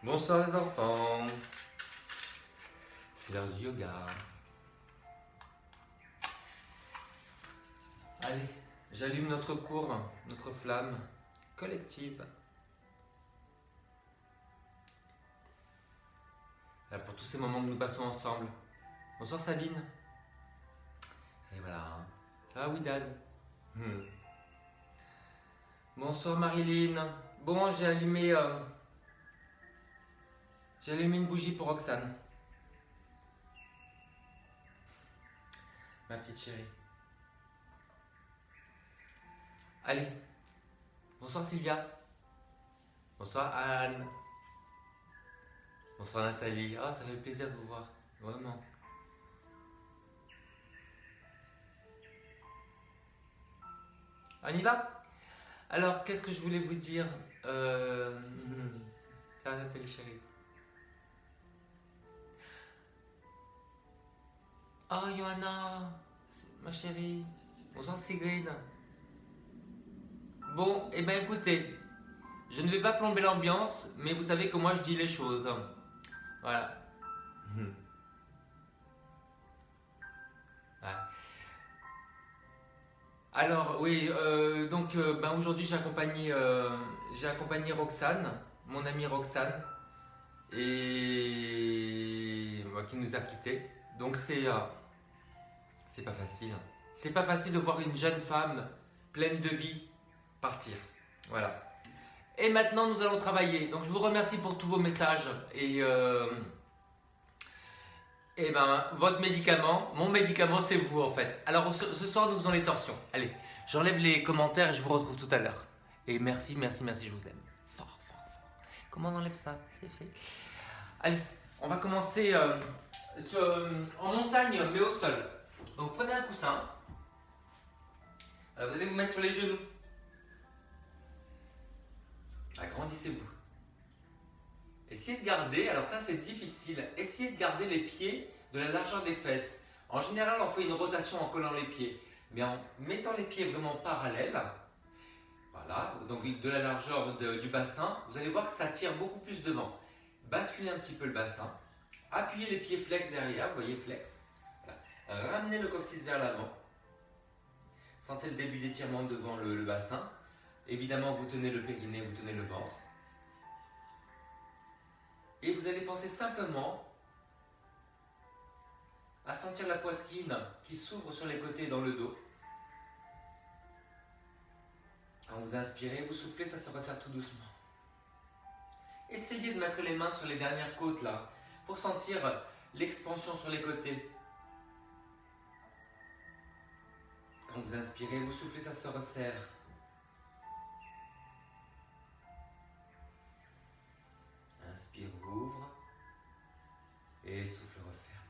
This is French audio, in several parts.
Bonsoir les enfants, c'est l'heure du yoga. Allez, j'allume notre cours, notre flamme collective. Là, pour tous ces moments que nous passons ensemble. Bonsoir Sabine. Et voilà. Ah oui Dad. Bonsoir Marilyn. Bon, j'ai allumé une bougie pour Roxane. Ma petite chérie. Allez. Bonsoir Sylvia. Bonsoir Anne. Bonsoir Nathalie. Ah, ça fait plaisir de vous voir. Vraiment. On y va? Alors, qu'est-ce que je voulais vous dire? Ça va Nathalie chérie. Oh Johanna, ma chérie. Bonsoir Sigrid. Bon, eh bien écoutez, je ne vais pas plomber l'ambiance, mais vous savez que moi je dis les choses. Voilà. Ouais. Alors oui, donc aujourd'hui j'ai accompagné Roxane, mon amie Roxane, et qui nous a quittés. Donc c'est pas facile. C'est pas facile de voir une jeune femme pleine de vie partir. Voilà. Et maintenant nous allons travailler. Donc je vous remercie pour tous vos messages et ben votre médicament, mon médicament c'est vous en fait. Alors ce soir nous faisons les torsions. Allez, j'enlève les commentaires et je vous retrouve tout à l'heure. Et merci, merci, merci, je vous aime. Fort, fort, fort. Comment on enlève ça? C'est fait. Allez, on va commencer en montagne mais au sol. Donc prenez un coussin. Vous allez vous mettre sur les genoux. Agrandissez-vous. Essayez de garder, alors ça c'est difficile, essayez de garder les pieds de la largeur des fesses. En général on fait une rotation en collant les pieds, mais en mettant les pieds vraiment parallèles, voilà, donc de la largeur du bassin, vous allez voir que ça tire beaucoup plus devant. Basculez un petit peu le bassin, appuyez les pieds flex derrière, vous voyez flex, voilà. Ramenez le coccyx vers l'avant, sentez le début d'étirement devant le bassin, évidemment vous tenez le périnée, vous tenez le ventre. Et vous allez penser simplement à sentir la poitrine qui s'ouvre sur les côtés dans le dos. Quand vous inspirez, vous soufflez, ça se resserre tout doucement. Essayez de mettre les mains sur les dernières côtes là, pour sentir l'expansion sur les côtés. Quand vous inspirez, vous soufflez, ça se resserre. Inspire, ouvre. Et souffle, referme.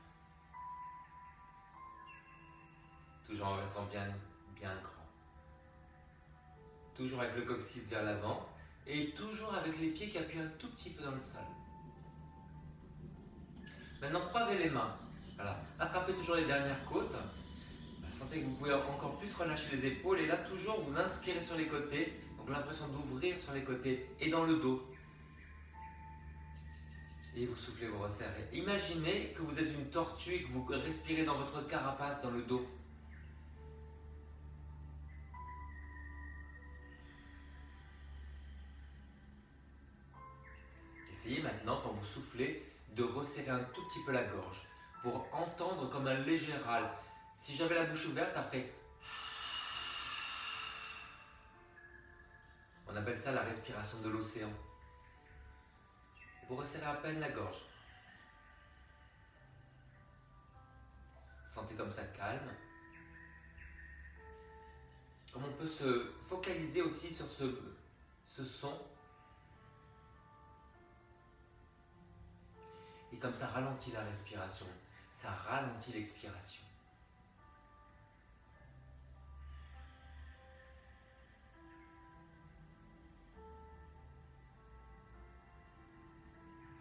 Toujours en restant bien grand. Toujours avec le coccyx vers l'avant. Et toujours avec les pieds qui appuient un tout petit peu dans le sol. Maintenant, croisez les mains. Voilà. Attrapez toujours les dernières côtes. Sentez que vous pouvez encore plus relâcher les épaules. Et là, toujours, vous inspirez sur les côtés. Donc, l'impression d'ouvrir sur les côtés et dans le dos. Et vous soufflez, vous resserrez. Imaginez que vous êtes une tortue et que vous respirez dans votre carapace, dans le dos. Essayez maintenant, quand vous soufflez, de resserrer un tout petit peu la gorge pour entendre comme un léger râle. Si j'avais la bouche ouverte, ça ferait... On appelle ça la respiration de l'océan. Vous resserrez à peine la gorge. Sentez comme ça calme. Comme on peut se focaliser aussi sur ce son. Et comme ça ralentit la respiration, ça ralentit l'expiration.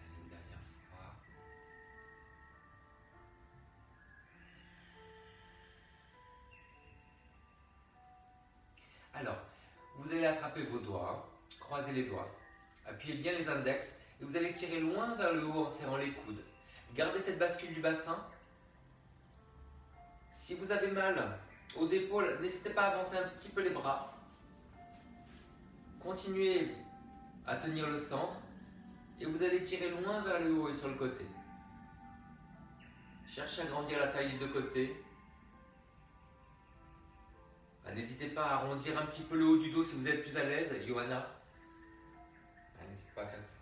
Allez, une dernière fois. Alors, vous allez attraper vos doigts, croiser les doigts, appuyez bien les index et vous allez tirer loin vers le haut en serrant les coudes. Gardez cette bascule du bassin. Si vous avez mal aux épaules, n'hésitez pas à avancer un petit peu les bras. Continuez à tenir le centre et vous allez tirer loin vers le haut et sur le côté. Cherchez à grandir la taille des deux côtés. N'hésitez pas à arrondir un petit peu le haut du dos si vous êtes plus à l'aise, Johanna. N'hésitez pas à faire ça.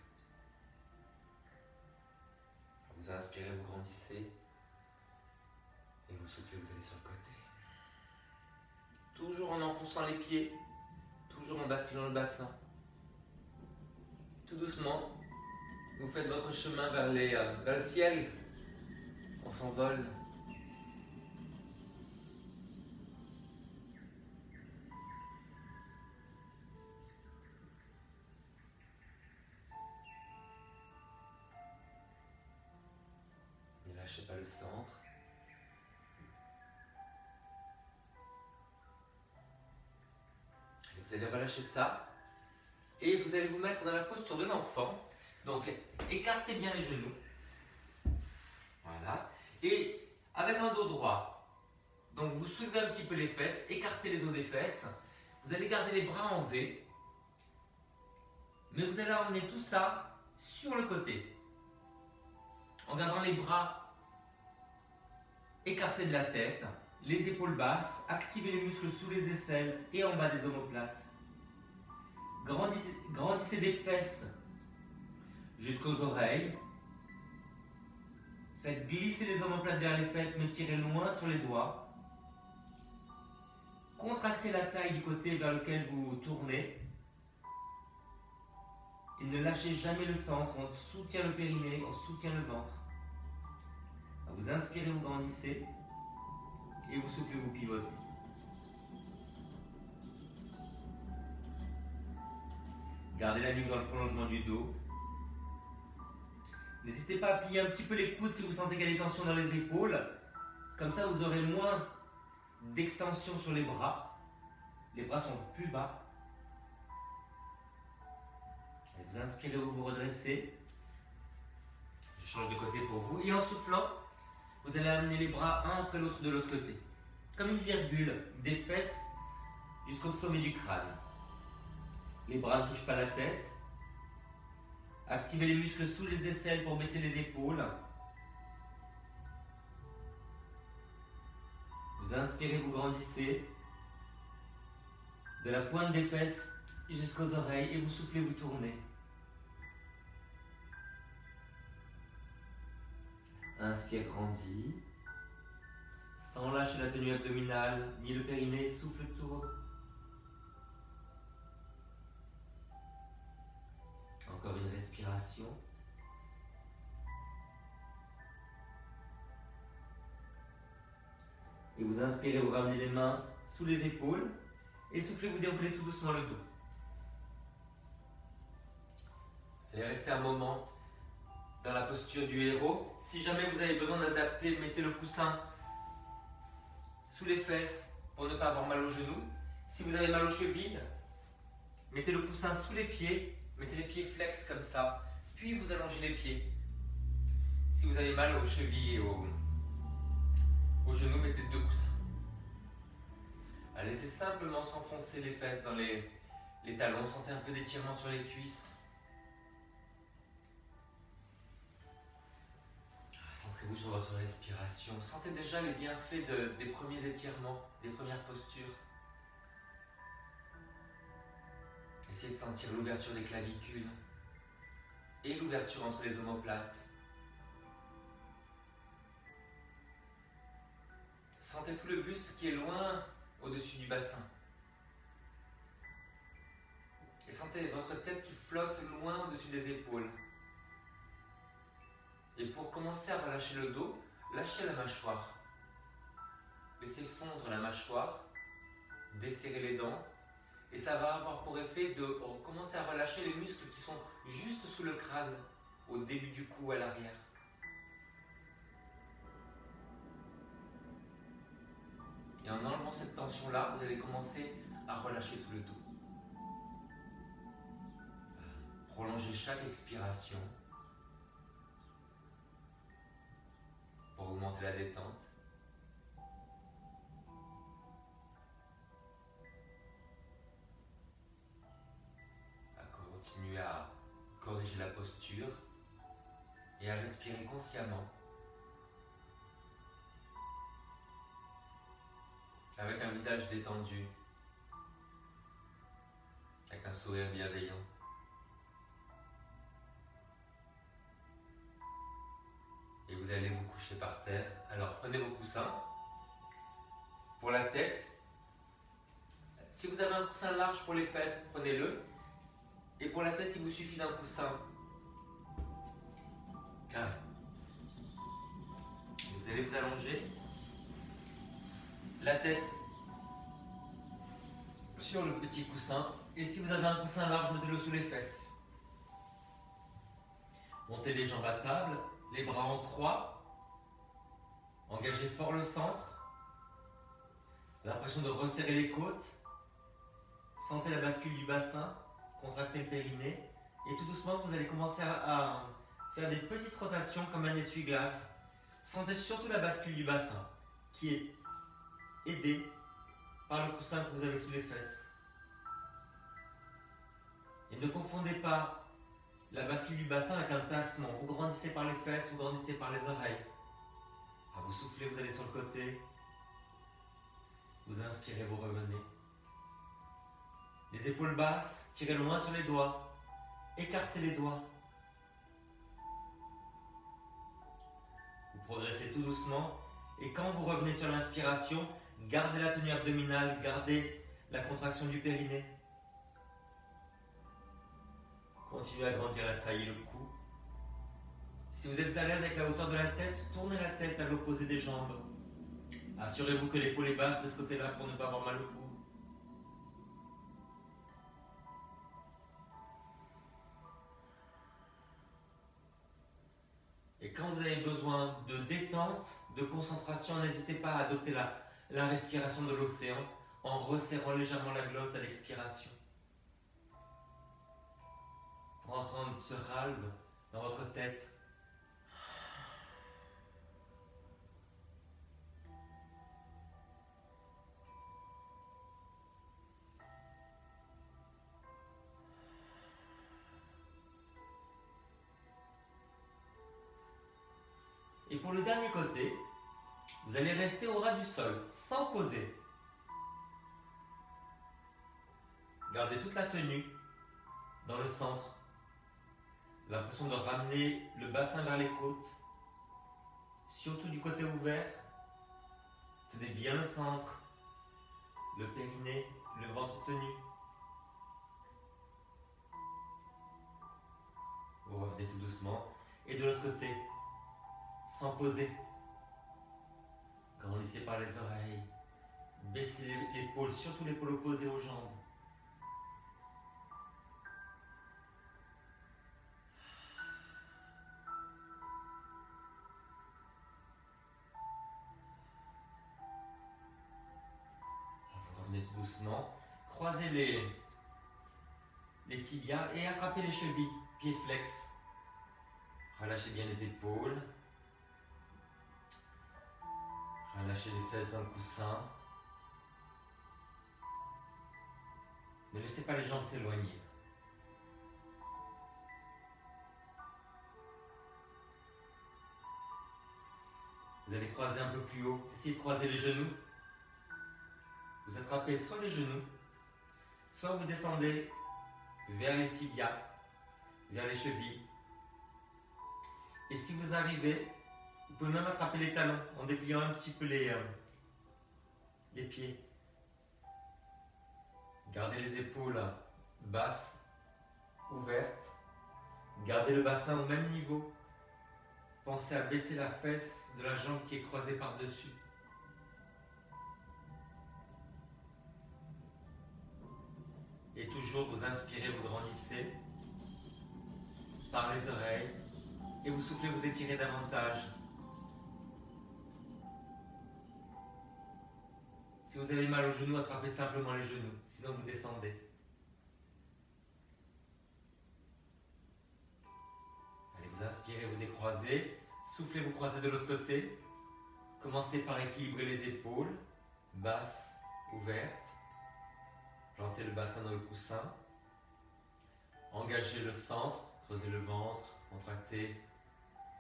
Vous inspirez, vous grandissez. Et vous soufflez, vous allez sur le côté. Toujours en enfonçant les pieds. Toujours en basculant le bassin. Tout doucement, vous faites votre chemin vers le ciel. On s'envole. Ne lâchez pas le centre. Et vous allez relâcher ça. Et vous allez vous mettre dans la posture de l'enfant. Donc, écartez bien les genoux. Voilà. Et avec un dos droit. Donc, vous soulevez un petit peu les fesses. Écartez les os des fesses. Vous allez garder les bras en V. Mais vous allez emmener tout ça sur le côté. En gardant les bras écartés de la tête. Les épaules basses. Activez les muscles sous les aisselles et en bas des omoplates. Grandissez des fesses jusqu'aux oreilles. Faites glisser les omoplates vers les fesses, mais tirez loin sur les doigts. Contractez la taille du côté vers lequel vous tournez. Et ne lâchez jamais le centre. On soutient le périnée, on soutient le ventre. Vous inspirez, vous grandissez. Et vous soufflez, vous pivotez. Gardez la nuque dans le prolongement du dos. N'hésitez pas à plier un petit peu les coudes si vous sentez qu'il y a des tensions dans les épaules. Comme ça, vous aurez moins d'extension sur les bras. Les bras sont plus bas. Et vous inspirez, vous vous redressez. Je change de côté pour vous. Et en soufflant, vous allez amener les bras un après l'autre de l'autre côté. Comme une virgule, des fesses jusqu'au sommet du crâne. Les bras ne touchent pas la tête. Activez les muscles sous les aisselles pour baisser les épaules. Vous inspirez, vous grandissez. De la pointe des fesses jusqu'aux oreilles et vous soufflez, vous tournez. Inspire, grandit. Sans lâcher la tenue abdominale ni le périnée, souffle, tourne. Encore une respiration. Et vous inspirez, vous ramenez les mains sous les épaules. Et soufflez, vous déroulez tout doucement le dos. Allez rester un moment dans la posture du héros. Si jamais vous avez besoin d'adapter, mettez le coussin sous les fesses pour ne pas avoir mal aux genoux. Si vous avez mal aux chevilles, mettez le coussin sous les pieds. Mettez les pieds flex comme ça, puis vous allongez les pieds. Si vous avez mal aux chevilles et aux genoux, mettez deux coussins. Laissez simplement s'enfoncer les fesses dans les talons. Sentez un peu d'étirement sur les cuisses. Centrez-vous sur votre respiration. Sentez déjà les bienfaits des premiers étirements, des premières postures. Essayez de sentir l'ouverture des clavicules et l'ouverture entre les omoplates. Sentez tout le buste qui est loin au-dessus du bassin. Et sentez votre tête qui flotte loin au-dessus des épaules. Et pour commencer à relâcher le dos, lâchez la mâchoire. Laissez fondre la mâchoire, desserrez les dents. Et ça va avoir pour effet de commencer à relâcher les muscles qui sont juste sous le crâne, au début du cou, à l'arrière. Et en enlevant cette tension-là, vous allez commencer à relâcher tout le dos. prolongez chaque expiration pour augmenter la détente. Continuez à corriger la posture et à respirer consciemment avec un visage détendu, avec un sourire bienveillant. Et vous allez vous coucher par terre. Alors prenez vos coussins. Pour la tête, si vous avez un coussin large pour les fesses, prenez-le. Et pour la tête, il vous suffit d'un coussin carré. Vous allez vous allonger. La tête sur le petit coussin. Et si vous avez un coussin large, mettez-le sous les fesses. Montez les jambes à table, les bras en croix. Engagez fort le centre. L'impression de resserrer les côtes. Sentez la bascule du bassin. Contractez le périnée. Et tout doucement, vous allez commencer à faire des petites rotations comme un essuie-glace. Sentez surtout la bascule du bassin qui est aidée par le coussin que vous avez sous les fesses. Et ne confondez pas la bascule du bassin avec un tassement. Vous grandissez par les fesses, vous grandissez par les oreilles. Vous soufflez, vous allez sur le côté. Vous inspirez, vous revenez. Les épaules basses, tirez loin sur les doigts. Écartez les doigts. Vous progressez tout doucement. Et quand vous revenez sur l'inspiration, gardez la tenue abdominale, gardez la contraction du périnée. Continuez à grandir la taille et le cou. Si vous êtes à l'aise avec la hauteur de la tête, tournez la tête à l'opposé des jambes. Assurez-vous que l'épaule est basse de ce côté-là pour ne pas avoir mal au cou. Et quand vous avez besoin de détente, de concentration, n'hésitez pas à adopter la respiration de l'océan en resserrant légèrement la glotte à l'expiration. Pour entendre ce râle dans votre tête. Et pour le dernier côté, vous allez rester au ras du sol, sans poser. Gardez toute la tenue dans le centre. L'impression de ramener le bassin vers les côtes, surtout du côté ouvert. Tenez bien le centre, le périnée, le ventre tenu. Vous revenez tout doucement. Et de l'autre côté, sans poser. Grandissez par les oreilles. Baissez l'épaule, surtout l'épaule opposée aux jambes. Vous revenez tout doucement. Croisez les tibias et attrapez les chevilles, pieds flex. Relâchez bien les épaules. Relâchez les fesses dans le coussin. Ne laissez pas les jambes s'éloigner. Vous allez croiser un peu plus haut. Essayez de croiser les genoux. Vous attrapez soit les genoux, soit vous descendez vers les tibias, vers les chevilles. Et si vous arrivez, vous pouvez même attraper les talons en dépliant un petit peu les pieds. Gardez les épaules basses, ouvertes. Gardez le bassin au même niveau. Pensez à baisser la fesse de la jambe qui est croisée par-dessus. Et toujours vous inspirez, vous grandissez par les oreilles. Et vous soufflez, vous étirez davantage. Si vous avez mal aux genoux, attrapez simplement les genoux, sinon vous descendez. inspirez, vous décroisez. Soufflez, vous croisez de l'autre côté. Commencez par équilibrer les épaules, basses, ouvertes. Plantez le bassin dans le coussin. Engagez le centre, creusez le ventre, contractez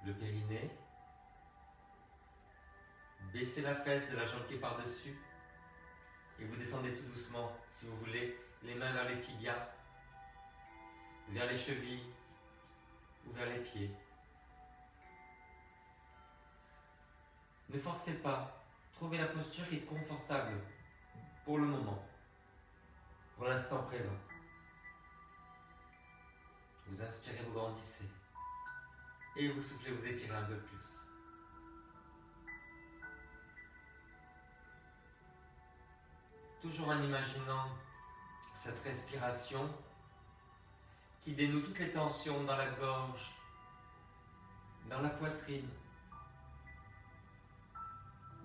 le périnée. Baissez la fesse de la jambe qui est par-dessus. Et vous descendez tout doucement, si vous voulez, les mains vers les tibias, vers les chevilles ou vers les pieds. Ne forcez pas. Trouvez la posture qui est confortable pour le moment, pour l'instant présent. Vous inspirez, vous grandissez. Et vous soufflez, vous étirez un peu plus. Toujours en imaginant cette respiration qui dénoue toutes les tensions dans la gorge, dans la poitrine,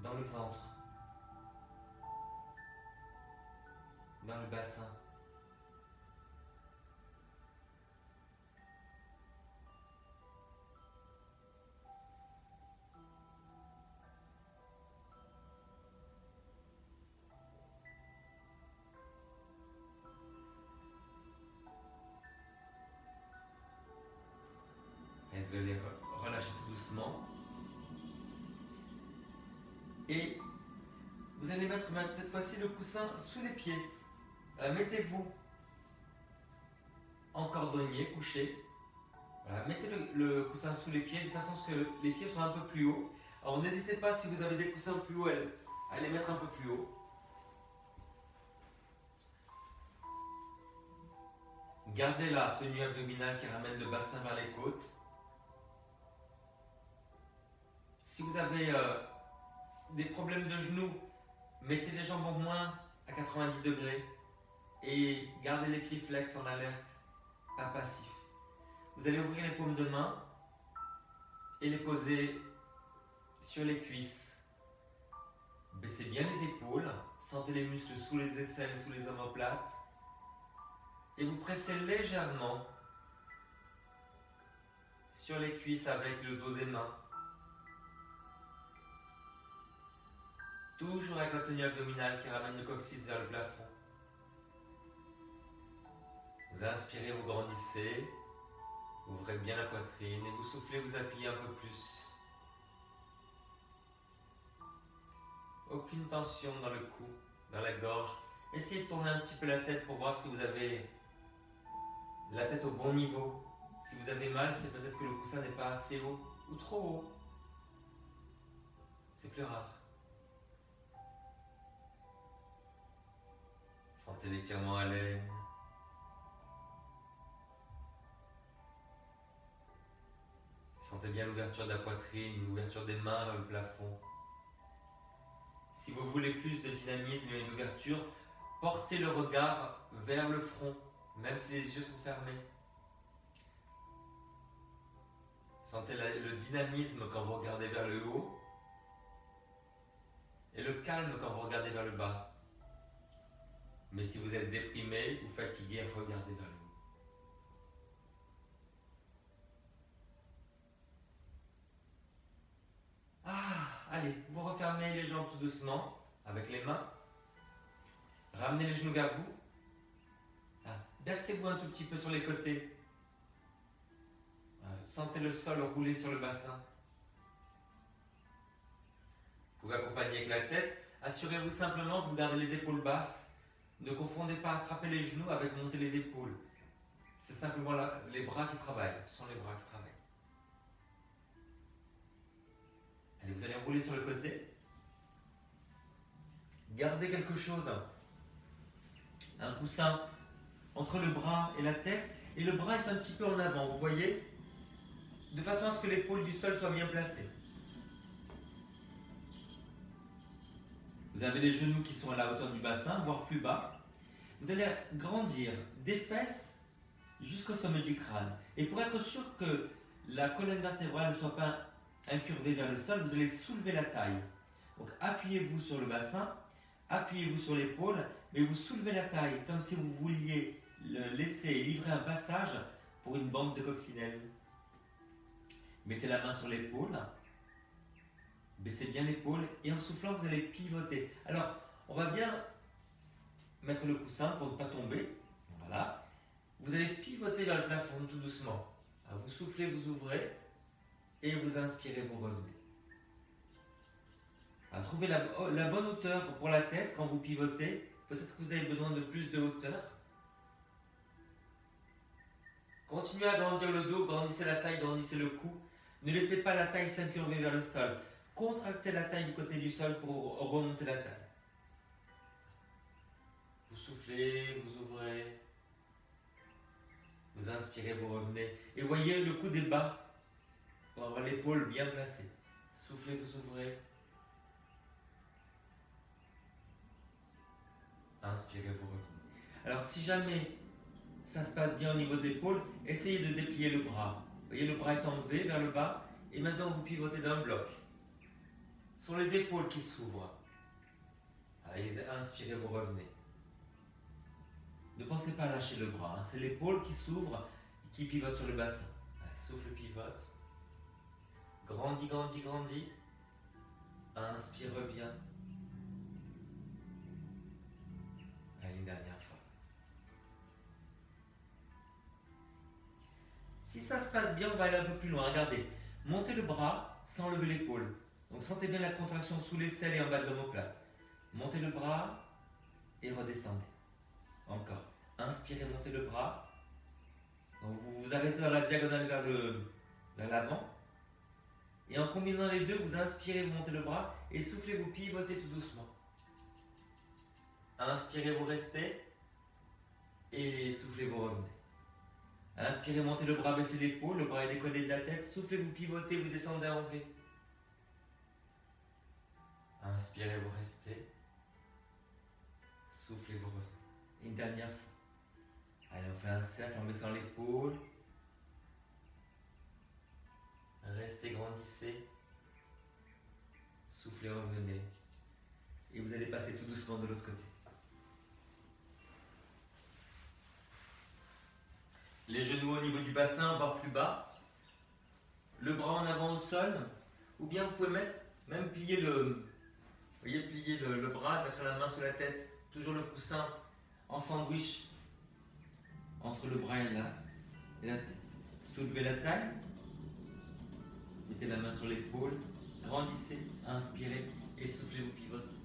dans le ventre, dans le bassin. Et vous allez relâcher tout doucement. Et vous allez mettre cette fois-ci le coussin sous les pieds. Voilà, mettez-vous en cordonnier, couché. Voilà, mettez le coussin sous les pieds de façon à ce que les pieds soient un peu plus hauts. Alors n'hésitez pas, si vous avez des coussins plus hauts, à les mettre un peu plus haut. Gardez la tenue abdominale qui ramène le bassin vers les côtes. Si vous avez des problèmes de genoux, mettez les jambes au moins à 90 degrés et gardez les pieds flex en alerte, pas passif. Vous allez ouvrir les paumes de main et les poser sur les cuisses. Baissez bien les épaules, sentez les muscles sous les aisselles, sous les omoplates et vous pressez légèrement sur les cuisses avec le dos des mains. Toujours avec la tenue abdominale qui ramène le coccyx vers le plafond. Vous inspirez, vous grandissez, ouvrez bien la poitrine et vous soufflez, vous appuyez un peu plus. Aucune tension dans le cou, dans la gorge. Essayez de tourner un petit peu la tête pour voir si vous avez la tête au bon niveau. Si vous avez mal, c'est peut-être que le coussin n'est pas assez haut ou trop haut. C'est plus rare. Sentez l'étirement à l'aine. Sentez bien l'ouverture de la poitrine, l'ouverture des mains vers le plafond. Si vous voulez plus de dynamisme et d'ouverture, portez le regard vers le front, même si les yeux sont fermés. Sentez le dynamisme quand vous regardez vers le haut et le calme quand vous regardez vers le bas. Mais si vous êtes déprimé ou fatigué, regardez vers le haut. Allez, vous refermez les jambes tout doucement avec les mains. Ramenez les genoux vers vous. Bercez-vous un tout petit peu sur les côtés. Sentez le sol rouler sur le bassin. Vous pouvez accompagner avec la tête. Assurez-vous simplement que vous gardez les épaules basses. Ne confondez pas attraper les genoux avec monter les épaules. C'est simplement les bras qui travaillent. Ce sont les bras qui travaillent. Allez, vous allez rouler sur le côté. Gardez quelque chose. Un coussin entre le bras et la tête. Et le bras est un petit peu en avant, vous voyez? De façon à ce que l'épaule du sol soit bien placée. Vous avez les genoux qui sont à la hauteur du bassin, voire plus bas. Vous allez grandir des fesses jusqu'au sommet du crâne. Et pour être sûr que la colonne vertébrale ne soit pas incurvée vers le sol, vous allez soulever la taille. Donc appuyez-vous sur le bassin, appuyez-vous sur l'épaule, mais vous soulevez la taille comme si vous vouliez laisser livrer un passage pour une bande de coccinelle. Mettez la main sur l'épaule. Baissez bien l'épaule et en soufflant, vous allez pivoter. Alors, on va bien mettre le coussin pour ne pas tomber. Voilà. Vous allez pivoter vers le plafond tout doucement. Alors, vous soufflez, vous ouvrez et vous inspirez, vous revenez. Alors, trouvez la bonne hauteur pour la tête quand vous pivotez. Peut-être que vous avez besoin de plus de hauteur. Continuez à grandir le dos, grandissez la taille, grandissez le cou. Ne laissez pas la taille s'incurver vers le sol. Contractez la taille du côté du sol pour remonter la taille. Vous soufflez, vous ouvrez. Vous inspirez, vous revenez. Et voyez le coude est bas pour avoir l'épaule bien placée. Soufflez, vous ouvrez. Inspirez, vous revenez. Alors si jamais ça se passe bien au niveau de l'épaule, essayez de déplier le bras. Vous voyez, le bras est en V vers le bas. Et maintenant, vous pivotez d'un bloc. Ce sont les épaules qui s'ouvrent. Allez, inspirez, vous revenez. Ne pensez pas à lâcher le bras. C'est l'épaule qui s'ouvre et qui pivote sur le bassin. Allez, souffle, pivote. Grandis, grandis, grandis. Inspire, reviens. Allez, une dernière fois. Si ça se passe bien, on va aller un peu plus loin. Regardez. Montez le bras sans lever l'épaule. Donc sentez bien la contraction sous l'aisselle et en bas de l'omoplate. Montez le bras et redescendez. Encore. Inspirez, montez le bras. Donc vous vous arrêtez dans la diagonale vers l'avant. Et en combinant les deux, vous inspirez, vous montez le bras et soufflez, vous pivotez tout doucement. Inspirez, vous restez et soufflez, vous revenez. Inspirez, montez le bras, baissez l'épaule, le bras est décollé de la tête. Soufflez, vous pivotez, vous descendez en V. Inspirez, vous restez. Soufflez, vous revenez. Une dernière fois. Allez, on fait un cercle en baissant l'épaule. Restez, grandissez. Soufflez, revenez. Et vous allez passer tout doucement de l'autre côté. Les genoux au niveau du bassin, voire plus bas. Le bras en avant au sol. Ou bien vous pouvez même plier plier le bras, mettre la main sous la tête. Toujours le coussin en sandwich entre le bras et la tête. Soulevez la taille. Mettez la main sur l'épaule. Grandissez, inspirez et soufflez, vous pivotez.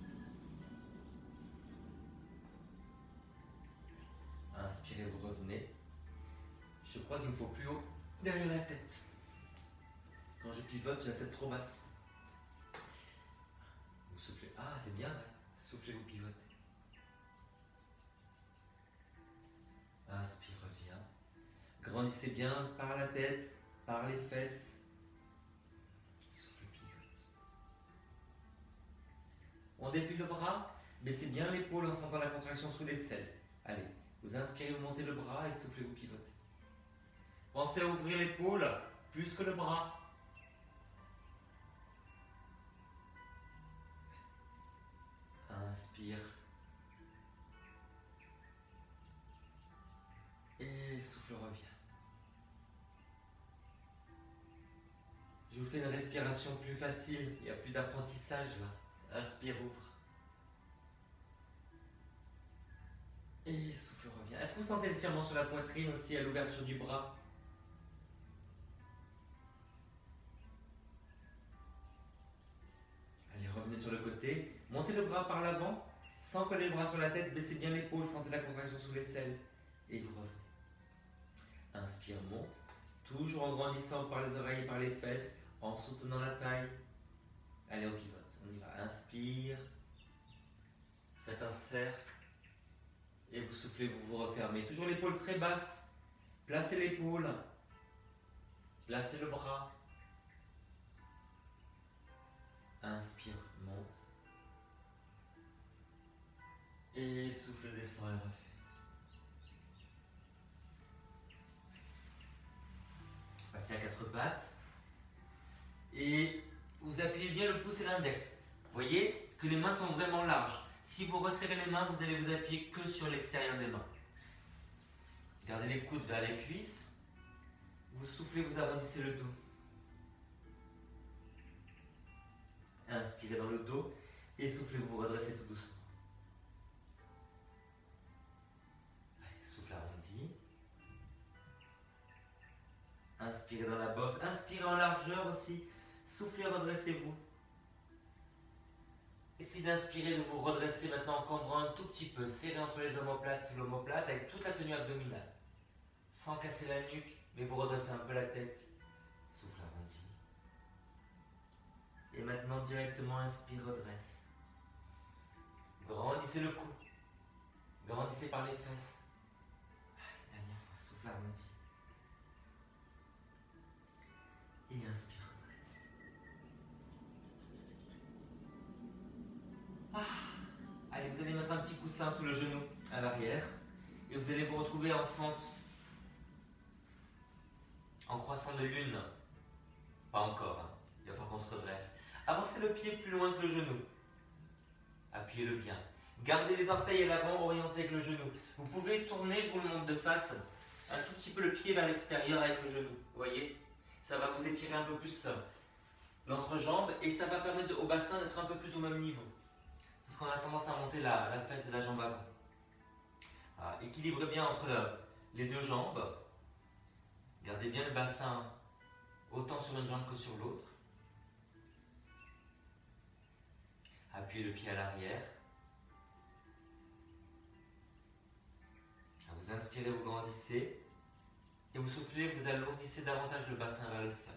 Inspirez, vous revenez. Je crois qu'il me faut plus haut derrière la tête. Quand je pivote, j'ai la tête trop basse. Vous soufflez. Ah, c'est bien, ouais. Soufflez, vous pivotez. Inspire, reviens. Grandissez bien par la tête, par les fesses. Souffle, pivote. On déplie le bras, baissez bien l'épaule en sentant la contraction sous l'aisselle. Allez, vous inspirez, vous montez le bras et soufflez, vous pivotez. Pensez à ouvrir l'épaule plus que le bras. Inspire. Et souffle, revient. Je vous fais une respiration plus facile, il n'y a plus d'apprentissage là. Inspire, ouvre. Et souffle, revient. Est-ce que vous sentez l'étirement sur la poitrine aussi à l'ouverture du bras? Allez, revenez sur le côté. Montez le bras par l'avant, sans coller les bras sur la tête, baissez bien l'épaule, sentez la contraction sous l'aisselle. Et vous revenez. Inspire, monte. Toujours en grandissant par les oreilles et par les fesses, en soutenant la taille. Allez, on pivote. On y va. Inspire. Faites un cercle. Et vous soufflez, vous vous refermez. Toujours l'épaule très basse. Placez l'épaule. Placez le bras. Inspire, monte. Et souffle, descend et refait. Passez à quatre pattes. Et vous appuyez bien le pouce et l'index. Vous voyez que les mains sont vraiment larges. Si vous resserrez les mains, vous allez vous appuyer que sur l'extérieur des mains. Gardez les coudes vers les cuisses. Vous soufflez, vous arrondissez le dos. Inspirez dans le dos et soufflez, vous redressez tout doucement. Allez, souffle arrondi. Inspirez dans la bosse, inspirez en largeur aussi. Soufflez, redressez-vous. Essayez d'inspirer, de vous redresser maintenant en cambrant un tout petit peu, serré entre les omoplates sous l'omoplate avec toute la tenue abdominale. Sans casser la nuque, mais vous redressez un peu la tête. Souffle arrondi. Et maintenant directement inspire, redresse. Grandissez le cou. Grandissez par les fesses. Allez, dernière fois, souffle arrondi. Et inspire, redresse. Allez, vous allez mettre un petit coussin sous le genou à l'arrière. Et vous allez vous retrouver en fente. En croissant de lune. Pas encore, hein. Il va falloir qu'on se redresse. Avancez le pied plus loin que le genou. Appuyez-le bien. Gardez les orteils à l'avant, orientés avec le genou. Vous pouvez tourner, je vous le montre de face, un tout petit peu le pied vers l'extérieur avec le genou. Vous voyez? Ça va vous étirer un peu plus l'entrejambe et ça va permettre au bassin d'être un peu plus au même niveau. Parce qu'on a tendance à monter la fesse de la jambe avant. Voilà. Équilibrez bien entre les deux jambes. Gardez bien le bassin autant sur une jambe que sur l'autre. Appuyez le pied à l'arrière. Vous inspirez, vous grandissez. Et vous soufflez, vous alourdissez davantage le bassin vers le sol.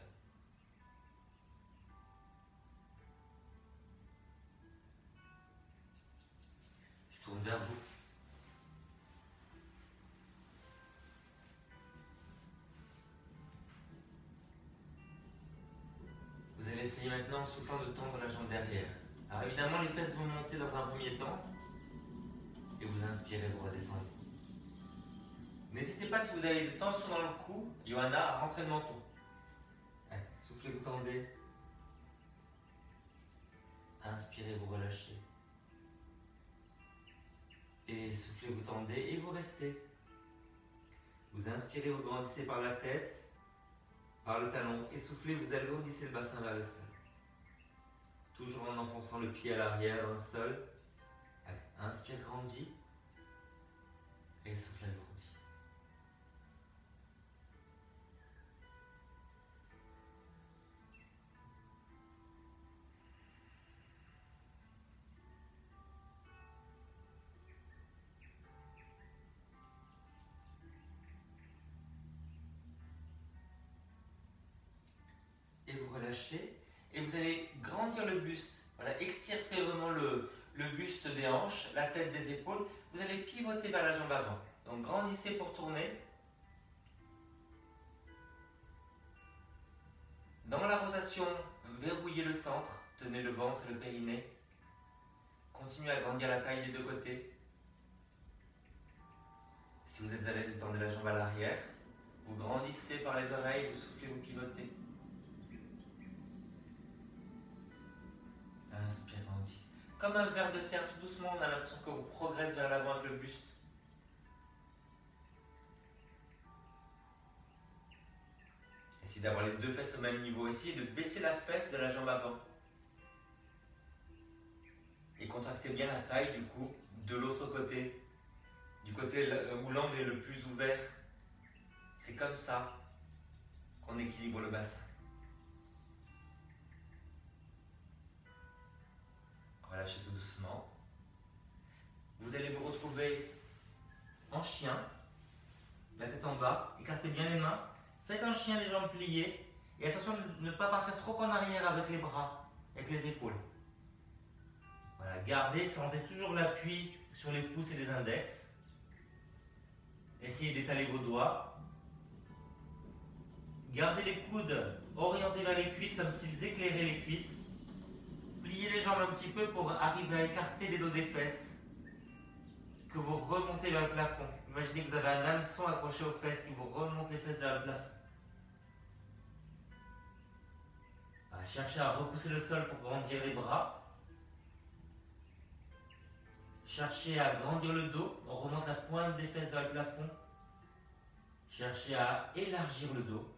Je tourne vers vous. Vous allez essayer maintenant en soufflant de tendre la jambe derrière. Alors évidemment, les fesses vont monter dans un premier temps. Et vous inspirez, vous redescendez. N'hésitez pas si vous avez des tensions dans le cou, Johanna, à rentrer le menton. Allez, soufflez, vous tendez. Inspirez, vous relâchez. Et soufflez, vous tendez et vous restez. Vous inspirez, vous grandissez par la tête, par le talon. Et soufflez, vous alourdissez le bassin vers le sol. Toujours en enfonçant le pied à l'arrière dans le sol. Allez, inspire, grandis. Et souffle, alourdis. Et vous relâchez. Et vous allez grandir le buste. Voilà, extirper vraiment le buste des hanches, la tête des épaules. Vous allez pivoter vers la jambe avant. Donc grandissez pour tourner. Dans la rotation, verrouillez le centre. Tenez le ventre et le périnée. Continuez à grandir la taille des deux côtés. Si vous êtes à l'aise, vous tendez la jambe à l'arrière. Vous grandissez par les oreilles, vous soufflez, vous pivotez. Inspire, grandis. Comme un ver de terre, tout doucement, on a l'impression que vous progressez vers l'avant avec le buste. Essayez d'avoir les deux fesses au même niveau. Essayez de baisser la fesse de la jambe avant. Et contractez bien la taille, du coup, de l'autre côté. Du côté où l'angle est le plus ouvert. C'est comme ça qu'on équilibre le bassin. Relâchez tout doucement. Vous allez vous retrouver en chien, la tête en bas, écartez bien les mains, faites un chien les jambes pliées et attention de ne pas partir trop en arrière avec les bras, avec les épaules. Voilà, gardez, sentez toujours l'appui sur les pouces et les index. Essayez d'étaler vos doigts. Gardez les coudes orientés vers les cuisses comme s'ils éclairaient les cuisses. Pliez les jambes un petit peu pour arriver à écarter les os des fesses. Que vous remontez vers le plafond. Imaginez que vous avez un hameçon accroché aux fesses qui vous remonte les fesses vers le plafond. Voilà, cherchez à repousser le sol pour grandir les bras. Cherchez à grandir le dos. On remonte la pointe des fesses vers le plafond. Cherchez à élargir le dos.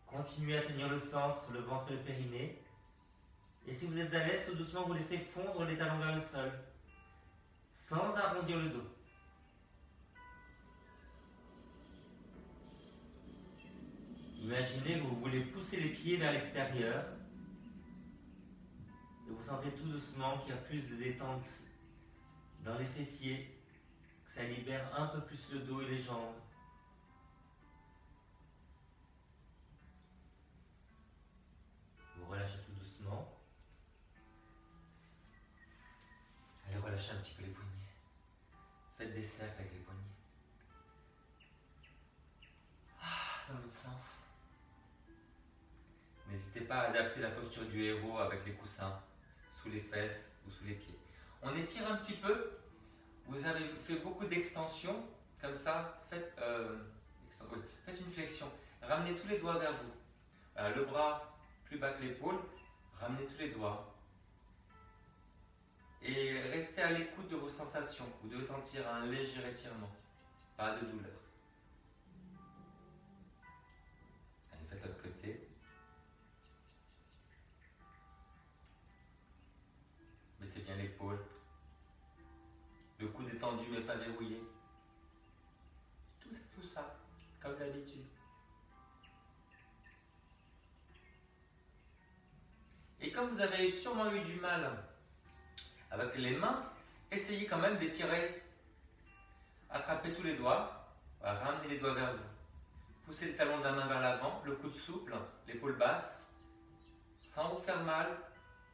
Continuez à tenir le centre, le ventre et le périnée. Et si vous êtes à l'aise, tout doucement, vous laissez fondre les talons vers le sol, sans arrondir le dos. Imaginez que vous voulez pousser les pieds vers l'extérieur. Et vous sentez tout doucement qu'il y a plus de détente dans les fessiers, que ça libère un peu plus le dos et les jambes. Vous relâchez tout doucement. Allez, relâchez un petit peu les poignets. Faites des cercles avec les poignets. Dans l'autre sens. N'hésitez pas à adapter la posture du héros avec les coussins, sous les fesses ou sous les pieds. On étire un petit peu. Vous avez fait beaucoup d'extensions, comme ça. Faites une flexion. Ramenez tous les doigts vers vous. Le bras plus bas que l'épaule. Ramenez tous les doigts. Et restez à l'écoute de vos sensations. Vous devez sentir un léger étirement, pas de douleur. Allez, faites l'autre côté. Baissez bien l'épaule. Le coude est tendu mais pas verrouillé. Tout ça, comme d'habitude. Et comme vous avez sûrement eu du mal avec les mains, essayez quand même d'étirer. Attrapez tous les doigts, ramenez les doigts vers vous. Poussez le talon de la main vers l'avant, le coude souple, l'épaule basse, sans vous faire mal.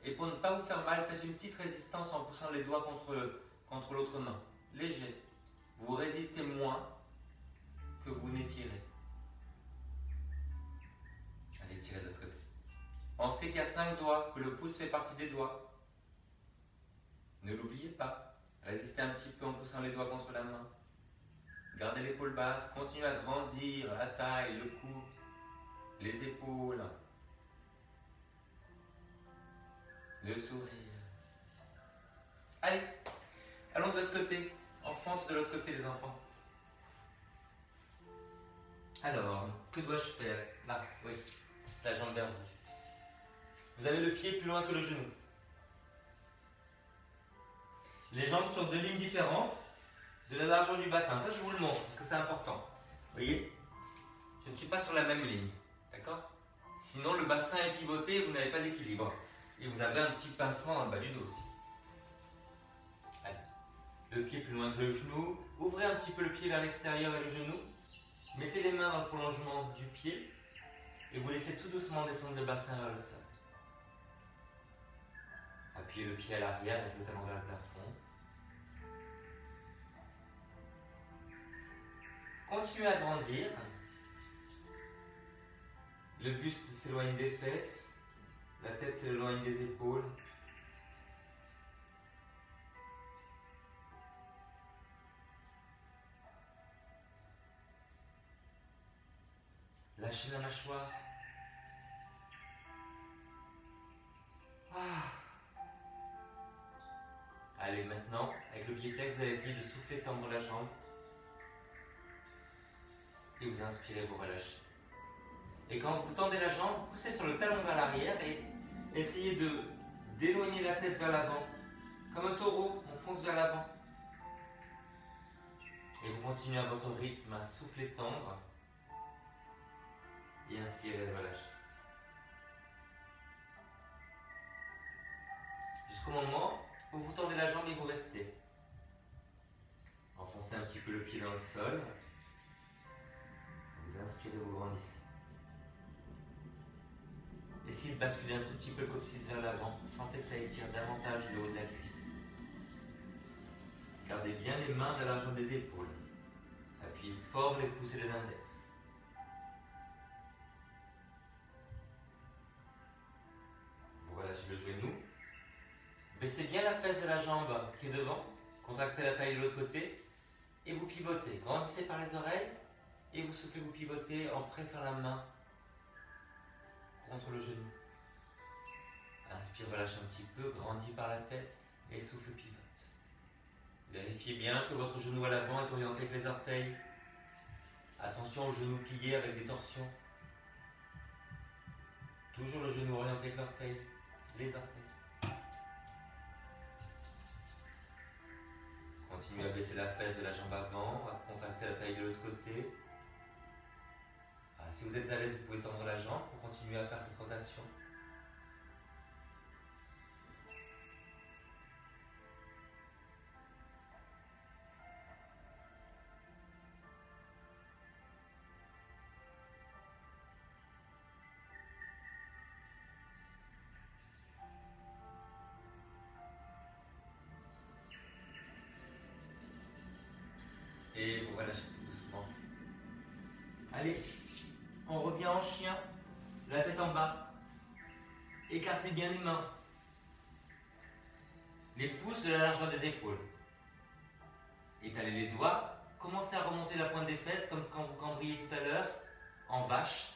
Et pour ne pas vous faire mal, faites une petite résistance en poussant les doigts contre l'autre main. Léger. Vous résistez moins que vous n'étirez. Allez, tirez de l'autre côté. Pensez qu'il y a 5 doigts, que le pouce fait partie des doigts. Ne l'oubliez pas. Résistez un petit peu en poussant les doigts contre la main. Gardez l'épaule basse. Continuez à grandir la taille, le cou, les épaules. Le sourire. Allez, allons de l'autre côté. Enfance de l'autre côté, les enfants. Alors, que dois-je faire? Là, oui, la jambe vers vous. Vous avez le pied plus loin que le genou. Les jambes sur 2 lignes différentes de la largeur du bassin. Ça, je vous le montre parce que c'est important. Vous voyez? Je ne suis pas sur la même ligne. D'accord? Sinon, le bassin est pivoté et vous n'avez pas d'équilibre. Et vous avez un petit pincement dans le bas du dos aussi. Allez. Le pied plus loin que le genou. Ouvrez un petit peu le pied vers l'extérieur et le genou. Mettez les mains dans le prolongement du pied. Et vous laissez tout doucement descendre le bassin vers le sol. Appuyez le pied à l'arrière avec le talon vers le plafond. Continuez à grandir. Le buste s'éloigne des fesses. La tête s'éloigne des épaules. Lâchez la mâchoire. Allez, maintenant, avec le pied flex, vous allez essayer de souffler, tendre la jambe. Et vous inspirez, vous relâchez. Et quand vous tendez la jambe, poussez sur le talon vers l'arrière et essayez d'éloigner la tête vers l'avant. Comme un taureau, on fonce vers l'avant. Et vous continuez à votre rythme à souffler, tendre. Et inspirez, relâchez. Jusqu'au moment où vous tendez la jambe et vous restez. Enfoncez un petit peu le pied dans le sol. Vous inspirez, vous grandissez. Essayez de basculer un tout petit peu le coccyx vers l'avant. Sentez que ça étire davantage le haut de la cuisse. Gardez bien les mains à la largeur des épaules. Appuyez fort les pouces et les index. Vous relâchez le genou. Baissez bien la fesse de la jambe qui est devant. Contractez la taille de l'autre côté. Et vous pivotez. Grandissez par les oreilles. Et vous soufflez, vous pivotez en pressant la main contre le genou. Inspire, relâche un petit peu, grandis par la tête et souffle, pivote. Vérifiez bien que votre genou à l'avant est orienté avec les orteils. Attention aux genoux pliés avec des torsions. Toujours le genou orienté avec l'orteil, les orteils. Continuez à baisser la fesse de la jambe avant, à contracter la taille de l'autre côté. Si vous êtes à l'aise, vous pouvez tendre la jambe pour continuer à faire cette rotation. Et vous relâchez tout doucement. Allez, on revient en chien, la tête en bas. Écartez bien les mains. Les pouces de la largeur des épaules. Étalez les doigts. Commencez à remonter la pointe des fesses comme quand vous cambriez tout à l'heure, en vache.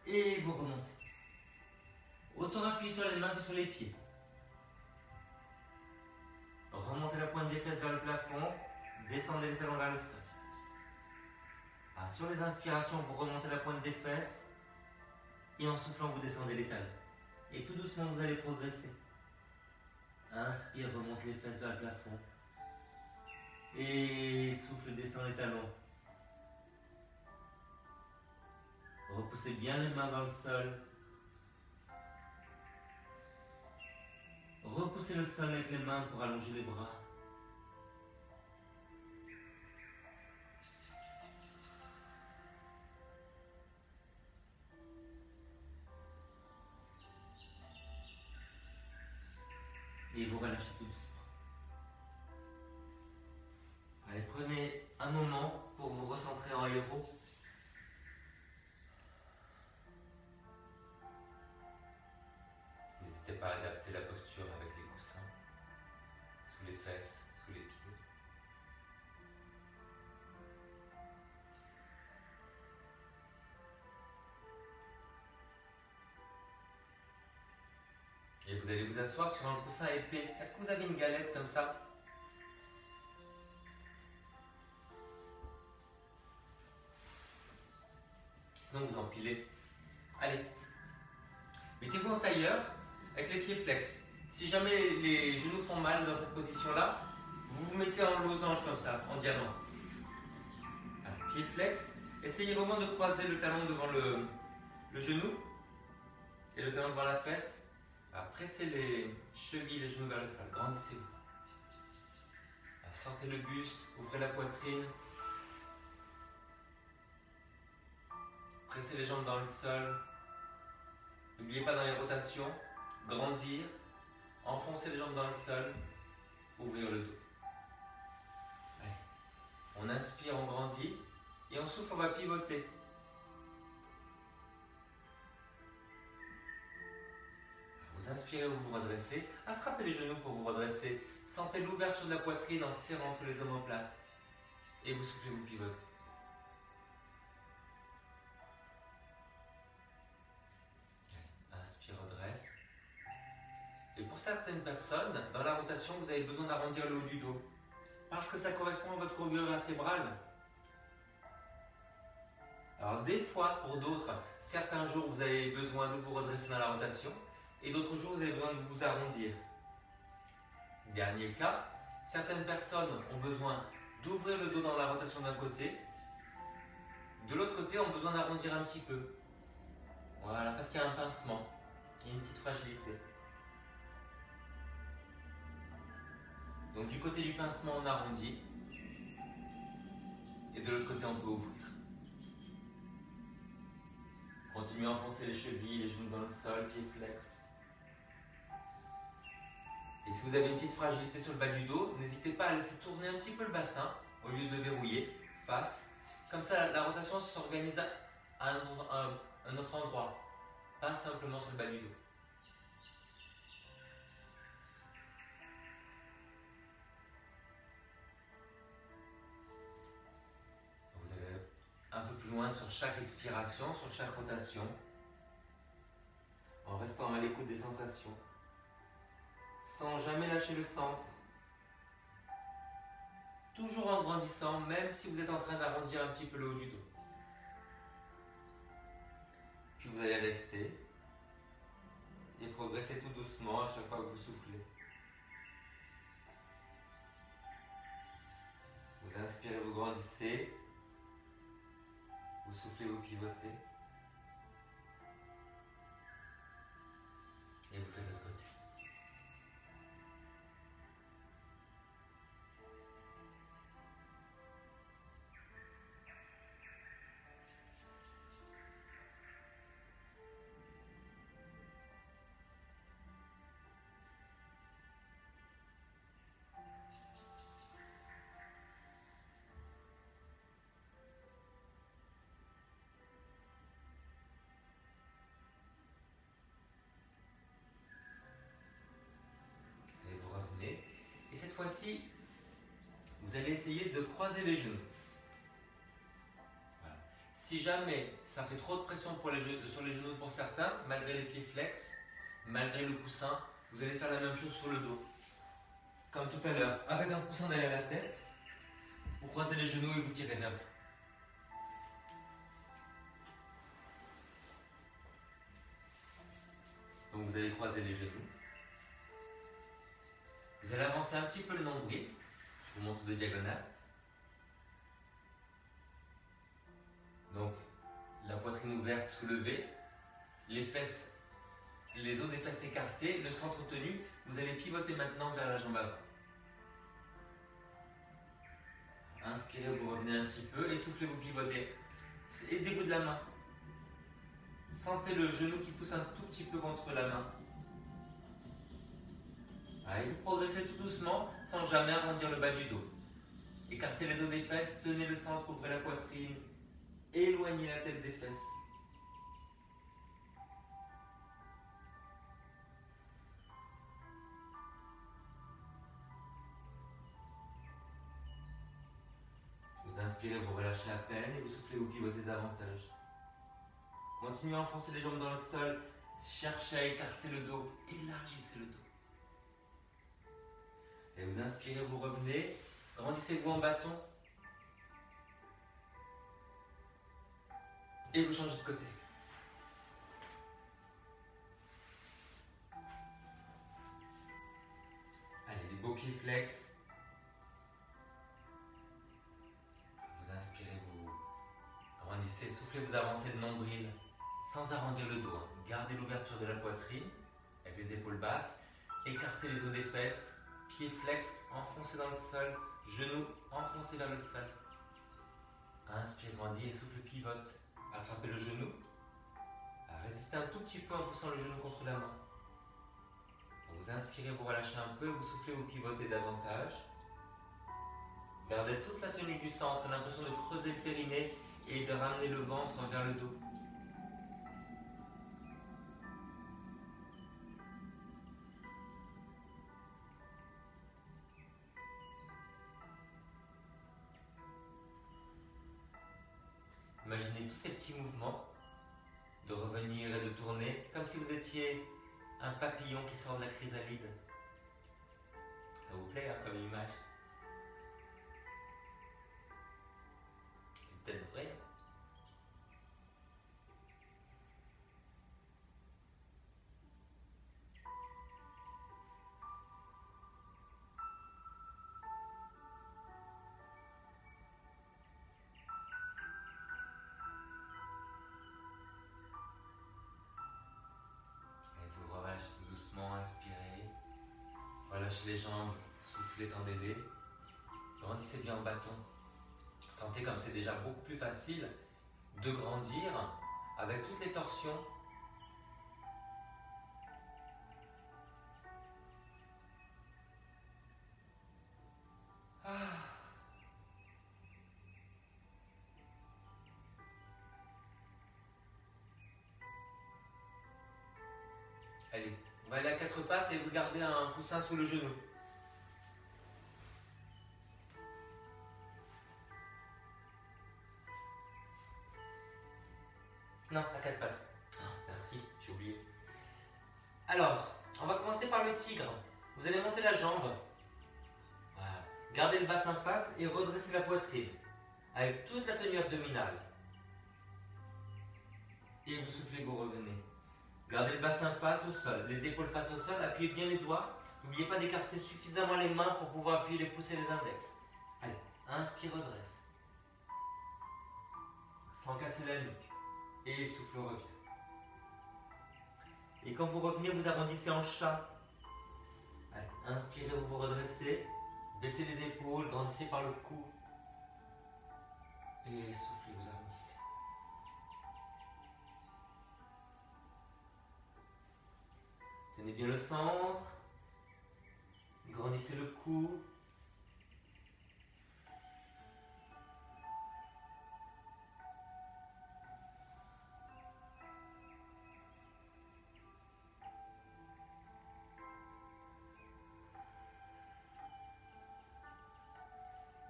Et vous remontez. Autant appuyer sur les mains que sur les pieds. Remontez la pointe des fesses vers le plafond. Descendez les talons vers le sol. Sur les inspirations, vous remontez la pointe des fesses. Et en soufflant, vous descendez les talons. Et tout doucement, vous allez progresser. Inspire, remonte les fesses vers le plafond. Et souffle, descend les talons. Repoussez bien les mains dans le sol. Repoussez le sol avec les mains pour allonger les bras. Et vous relâchez tout doucement. Allez, prenez un moment pour vous recentrer en héros. N'hésitez pas à adapter la posture avec les coussins, sous les fesses, sous les pieds. Et vous allez vous asseoir sur un coussin épais. Est-ce que vous avez une galette comme ça? Sinon vous empilez. Allez. Mettez-vous en tailleur avec les pieds flex. Si jamais les genoux font mal dans cette position-là, vous vous mettez en losange comme ça, en diamant. Alors, pieds flex. Essayez vraiment de croiser le talon devant le genou et le talon devant la fesse. Pressez les chevilles, les genoux vers le sol. Grandissez-vous. Sortez le buste, ouvrez la poitrine. Pressez les jambes dans le sol. N'oubliez pas dans les rotations, grandir, enfoncer les jambes dans le sol, ouvrir le dos. Allez. On inspire, on grandit et on souffle, on va pivoter. Vous inspirez, vous vous redressez. Attrapez les genoux pour vous redresser. Sentez l'ouverture de la poitrine en serrant entre les omoplates. Et vous soufflez, vous pivotez. Inspire, redresse. Et pour certaines personnes, dans la rotation, vous avez besoin d'arrondir le haut du dos. Parce que ça correspond à votre courbure vertébrale. Alors des fois, pour d'autres, certains jours, vous avez besoin de vous redresser dans la rotation. Et d'autres jours, vous avez besoin de vous arrondir. Dernier cas, certaines personnes ont besoin d'ouvrir le dos dans la rotation d'un côté. De l'autre côté, ont besoin d'arrondir un petit peu. Voilà, parce qu'il y a un pincement. Il y a une petite fragilité. Donc du côté du pincement, on arrondit. Et de l'autre côté, on peut ouvrir. Continuez à enfoncer les chevilles, les genoux dans le sol, pieds flex. Et si vous avez une petite fragilité sur le bas du dos, n'hésitez pas à laisser tourner un petit peu le bassin au lieu de verrouiller, face. Comme ça, la rotation s'organise à un autre endroit, pas simplement sur le bas du dos. Vous allez un peu plus loin sur chaque expiration, sur chaque rotation, en restant à l'écoute des sensations, sans jamais lâcher le centre. Toujours en grandissant, même si vous êtes en train d'arrondir un petit peu le haut du dos. Puis vous allez rester et progresser tout doucement à chaque fois que vous soufflez. Vous inspirez, vous grandissez. Vous soufflez, vous pivotez. Et vous faites de l'autre côté. Et vous revenez. Et cette fois-ci, vous allez essayer de croiser les genoux. Voilà. Si jamais ça fait trop de pression sur les genoux pour certains, malgré les pieds flex, malgré le coussin, vous allez faire la même chose sur le dos. Comme tout à l'heure, avec un coussin derrière la tête, vous croisez les genoux et vous tirez vers vous. Donc vous allez croiser les genoux. Vous allez avancer un petit peu le nombril. Je vous montre de diagonale. Donc la poitrine ouverte, soulevée, les fesses, les os des fesses écartés, le centre tenu. Vous allez pivoter maintenant vers la jambe avant. Inspirez, vous revenez un petit peu, essoufflez, vous pivotez. Aidez-vous de la main. Sentez le genou qui pousse un tout petit peu contre la main. Allez, vous progressez tout doucement sans jamais arrondir le bas du dos. Écartez les os des fesses, tenez le centre, ouvrez la poitrine, éloignez la tête des fesses. Vous inspirez, vous relâchez à peine et vous soufflez, vous pivotez davantage. Continuez à enfoncer les jambes dans le sol, cherchez à écarter le dos, élargissez le dos. Et vous inspirez, vous revenez, grandissez-vous en bâton. Et vous changez de côté. Allez, les beaux pieds flex. Vous inspirez, vous grandissez, soufflez, vous avancez le nombril sans arrondir le dos. Gardez l'ouverture de la poitrine avec les épaules basses. Écartez les os des fesses. Pieds flex, enfoncés dans le sol. Genoux enfoncés vers le sol. Inspire, grandis, essouffle, pivote. Attrapez le genou. Résistez un tout petit peu en poussant le genou contre la main. Vous inspirez, vous relâchez un peu, vous soufflez, vous pivotez davantage. Gardez toute la tenue du centre, l'impression de creuser le périnée et de ramener le ventre vers le dos. Imaginez tous ces petits mouvements de revenir et de tourner comme si vous étiez un papillon qui sort de la chrysalide. Ça vous plaît comme image? C'est peut-être vrai. Inspirez, relâchez les jambes, soufflez, tendez-les, grandissez bien en bâton. Sentez comme c'est déjà beaucoup plus facile de grandir avec toutes les torsions. Allez, on va aller à quatre pattes et vous gardez un coussin sous le genou. Non, à quatre pattes. Merci, j'ai oublié. Alors, on va commencer par le tigre. Vous allez monter la jambe. Voilà. Gardez le bassin face et redressez la poitrine avec toute la tenue abdominale. Et vous soufflez, vous revenez. Gardez le bassin face au sol, les épaules face au sol, appuyez bien les doigts. N'oubliez pas d'écarter suffisamment les mains pour pouvoir appuyer les pouces et les index. Allez, Inspire, redresse. Sans casser la nuque. Et souffle, revient. Et quand vous revenez, vous arrondissez en chat. Allez, inspirez, vous vous redressez. Baissez les épaules, grandissez par le cou. Et soufflez, vous arrondissez. Tenez bien le centre. Grandissez le cou.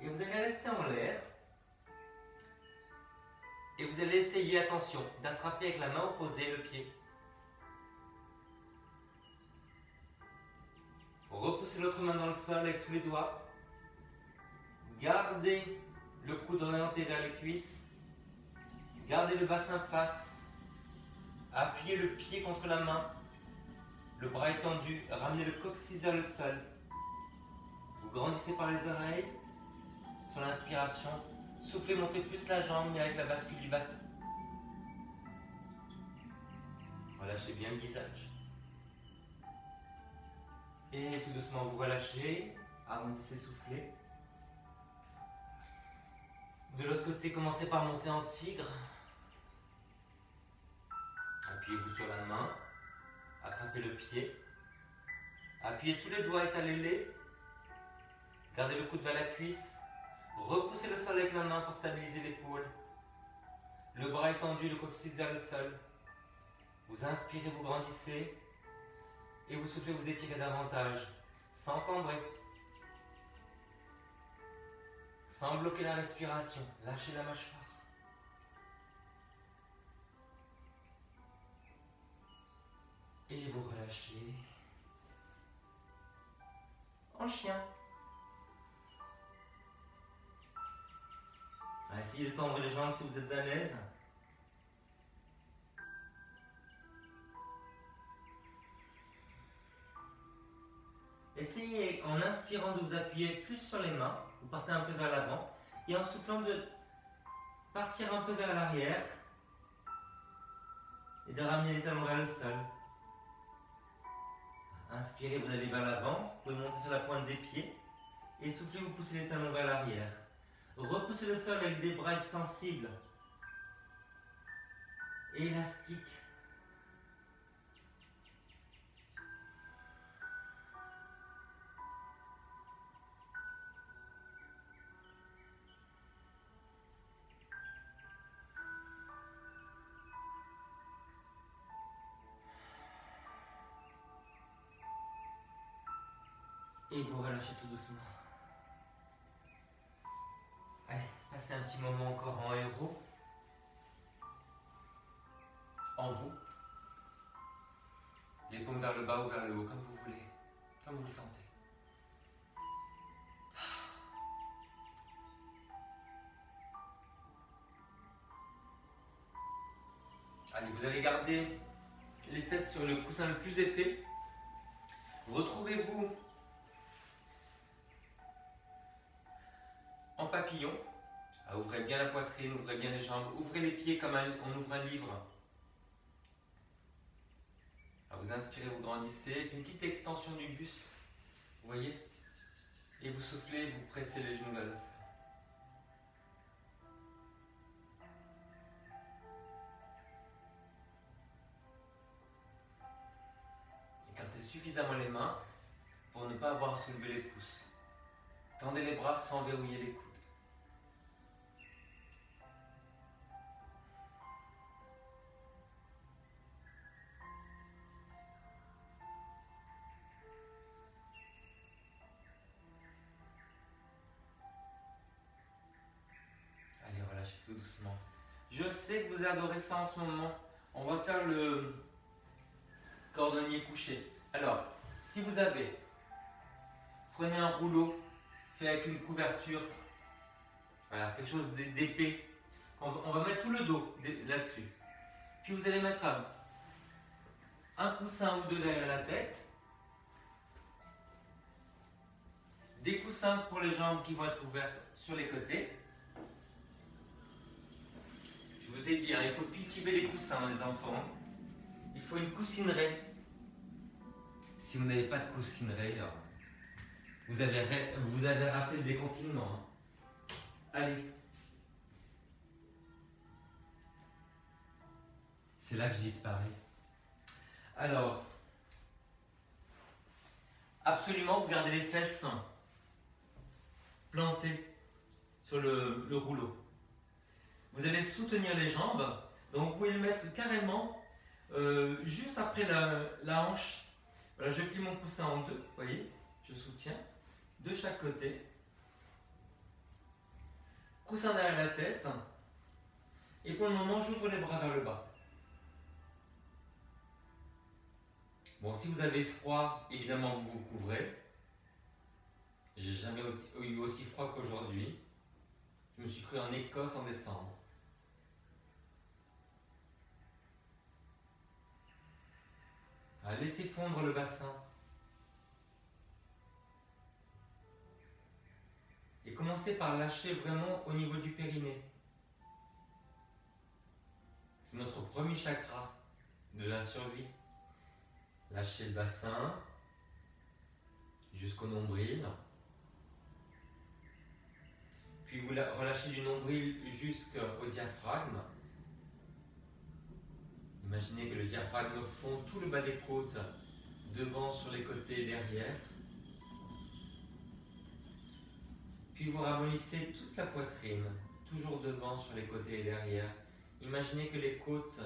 Et vous allez rester en l'air. Et vous allez essayer, attention, d'attraper avec la main opposée le pied. Repoussez l'autre main dans le sol avec tous les doigts. Gardez le coude orienté vers les cuisses. Gardez le bassin face. Appuyez le pied contre la main. Le bras étendu. Ramenez le coccyx vers le sol. Vous grandissez par les oreilles. Sur l'inspiration, soufflez, montez plus la jambe, mais avec la bascule du bassin. Relâchez bien le visage. Et tout doucement, vous relâchez, arrondissez, soufflez. De l'autre côté, commencez par monter en tigre. Appuyez-vous sur la main, attrapez le pied. Appuyez tous les doigts, étalez-les. Gardez le coude vers la cuisse. Repoussez le sol avec la main pour stabiliser l'épaule. Le bras étendu, le coccyx vers le sol. Vous inspirez, vous grandissez. Et vous soufflez, vous étirez davantage. Sans cambrer. Sans bloquer la respiration. Lâchez la mâchoire. Et vous relâchez. En chien. Essayez de tendre les jambes si vous êtes à l'aise. Essayez en inspirant de vous appuyer plus sur les mains. Vous partez un peu vers l'avant. Et en soufflant de partir un peu vers l'arrière. Et de ramener les talons vers le sol. Inspirez, vous allez vers l'avant. Vous pouvez monter sur la pointe des pieds. Et soufflez, vous poussez les talons vers l'arrière. Repoussez le sol avec des bras extensibles. Élastiques. Et vous relâchez tout doucement. Allez, passez un petit moment encore en héros. En vous. Les paumes vers le bas ou vers le haut, comme vous voulez. Comme vous le sentez. Allez, vous allez garder les fesses sur le coussin le plus épais. Retrouvez-vous en papillon. Ouvrez bien la poitrine, ouvrez bien les jambes, ouvrez les pieds comme on ouvre un livre. Vous inspirez, vous grandissez, une petite extension du buste, vous voyez? Et vous soufflez, vous pressez les genoux vers le sol. Écartez suffisamment les mains pour ne pas avoir à soulever les pouces. Tendez les bras sans verrouiller les coudes. Allez, relâchez tout doucement. Je sais que vous adorez ça en ce moment. On va faire le cordonnier couché. Alors, si vous avez, prenez un rouleau fait avec une couverture, voilà, quelque chose d'épais. On va mettre tout le dos là-dessus. Puis vous allez mettre un coussin ou deux derrière la tête. Des coussins pour les jambes qui vont être ouvertes sur les côtés. Je vous ai dit, hein, il faut cultiver les coussins, les enfants. Il faut une coussinerie. Si vous n'avez pas de coussinerie, vous avez raté le déconfinement. Hein. Allez. C'est là que je disparais. Alors, absolument, vous gardez les fesses plantées sur le rouleau. Vous allez soutenir les jambes, donc vous pouvez le mettre carrément juste après la hanche. Voilà, je plie mon coussin en deux, vous voyez, je soutiens de chaque côté. Coussin derrière la tête. Et pour le moment, j'ouvre les bras vers le bas. Bon, si vous avez froid, évidemment, vous vous couvrez. J'ai jamais eu aussi froid qu'aujourd'hui. Je me suis cru en Écosse en décembre. Laissez fondre le bassin. Et commencez par lâcher vraiment au niveau du périnée. C'est notre premier chakra de la survie. Lâchez le bassin jusqu'au nombril. Puis vous relâchez du nombril jusqu'au diaphragme. Imaginez que le diaphragme fond tout le bas des côtes, devant, sur les côtés et derrière. Puis vous ramollissez toute la poitrine, toujours devant, sur les côtés et derrière. Imaginez que les côtes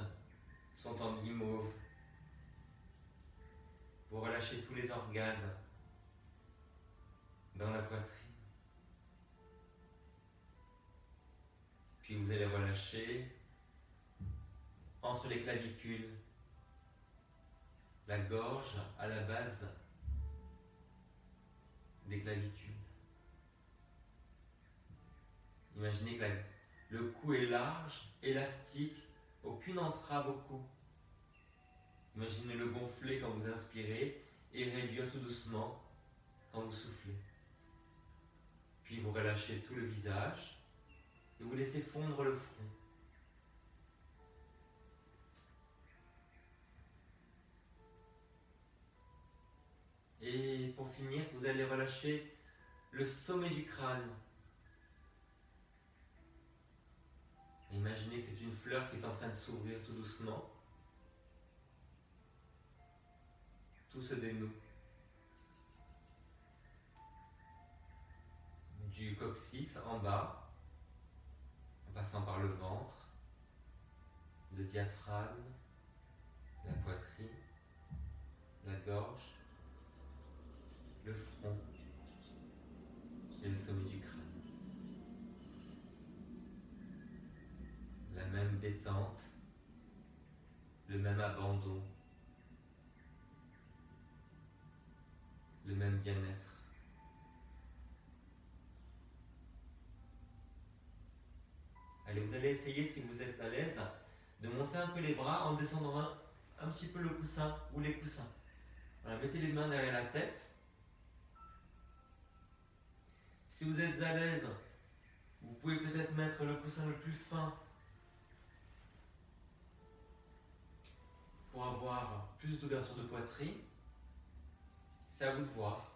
sont en guimauve. Vous relâchez tous les organes dans la poitrine. Puis vous allez relâcher entre les clavicules, la gorge à la base des clavicules. Imaginez que le cou est large, élastique, aucune entrave au cou. Imaginez le gonfler quand vous inspirez et réduire tout doucement quand vous soufflez. Puis vous relâchez tout le visage et vous laissez fondre le front. Et pour finir, vous allez relâcher le sommet du crâne. Et imaginez que c'est une fleur qui est en train de s'ouvrir tout doucement. Tout se dénoue. Du coccyx en bas, en passant par le ventre, le diaphragme, la poitrine, la gorge, le front et le sommet du crâne. La même détente, le même abandon, le même bien-être. Allez, vous allez essayer, si vous êtes à l'aise, de monter un peu les bras en descendant un petit peu le coussin ou les coussins. Voilà, mettez les mains derrière la tête. Si vous êtes à l'aise, vous pouvez peut-être mettre le coussin le plus fin pour avoir plus d'ouverture de poitrine. C'est à vous de voir.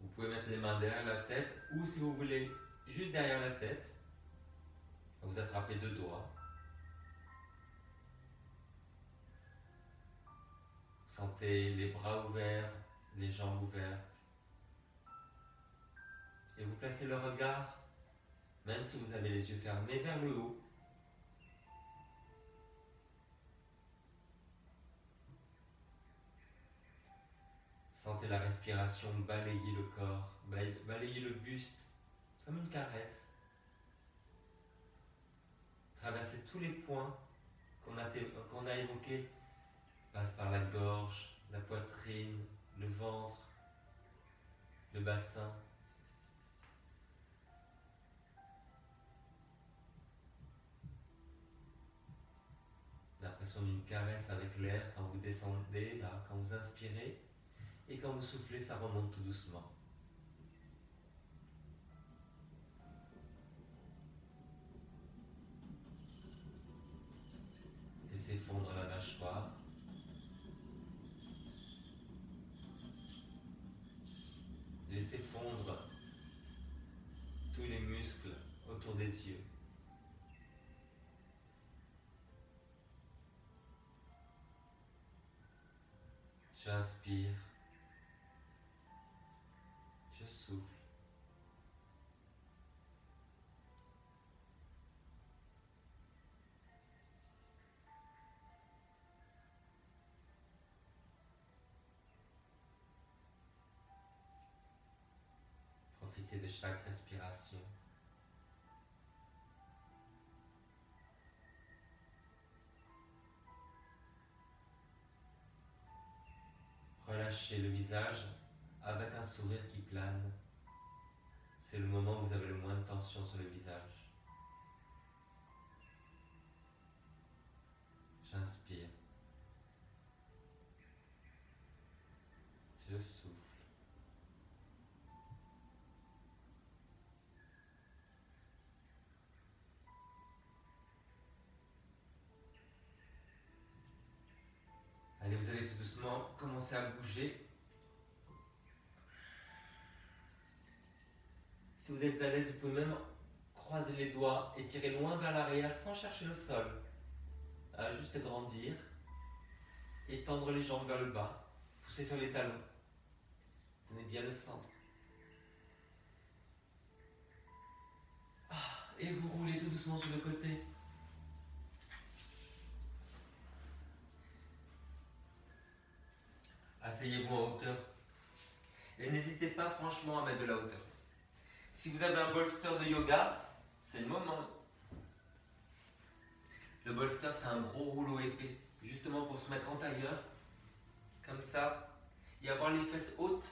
Vous pouvez mettre les mains derrière la tête ou, si vous voulez, juste derrière la tête. Vous attrapez deux doigts. Sentez les bras ouverts, les jambes ouvertes. Et vous placez le regard, même si vous avez les yeux fermés, vers le haut. Sentez la respiration balayer le corps, balayer le buste, comme une caresse. Traverser tous les points qu'on a évoqués. Passe par la gorge, la poitrine, le ventre, le bassin. La L'impression d'une caresse avec l'air quand vous descendez, là, quand vous inspirez. Et quand vous soufflez, ça remonte tout doucement. Laissez fondre la mâchoire. Laissez fondre tous les muscles autour des yeux. J'inspire. Je souffle. Profitez de chaque respiration. Relâchez le visage avec un sourire qui plane. C'est le moment où vous avez le moins de tension sur le visage. J'inspire. Je souffle. Allez, vous allez tout doucement commencer à bouger. Si vous êtes à l'aise, vous pouvez même croiser les doigts et tirer loin vers l'arrière sans chercher le sol. Juste grandir et tendre les jambes vers le bas. Poussez sur les talons. Tenez bien le centre. Et vous roulez tout doucement sur le côté. Asseyez-vous en hauteur. Et n'hésitez pas franchement à mettre de la hauteur. Si vous avez un bolster de yoga, c'est le moment. Le bolster, c'est un gros rouleau épais, justement pour se mettre en tailleur, comme ça, et avoir les fesses hautes.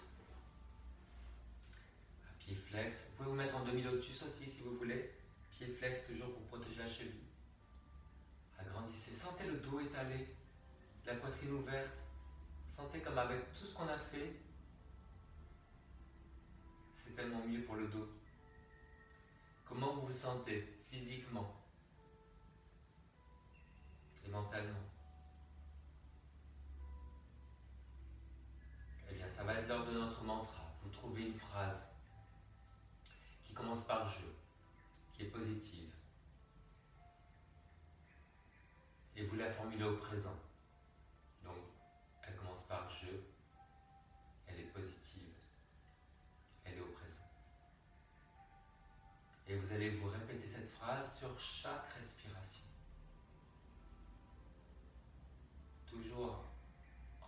À pied flex. Vous pouvez vous mettre en demi-lotus aussi si vous voulez. Pied flex toujours pour protéger la cheville. Agrandissez. Sentez le dos étalé, la poitrine ouverte. Sentez comme avec tout ce qu'on a fait, c'est tellement mieux pour le dos. Comment vous vous sentez physiquement et mentalement? Eh bien, ça va être l'heure de notre mantra. Vous trouvez une phrase qui commence par je, qui est positive. Et vous la formulez au présent. Donc, elle commence par je, elle est positive, elle est au présent. Et vous allez vous répéter cette phrase sur chaque respiration. Toujours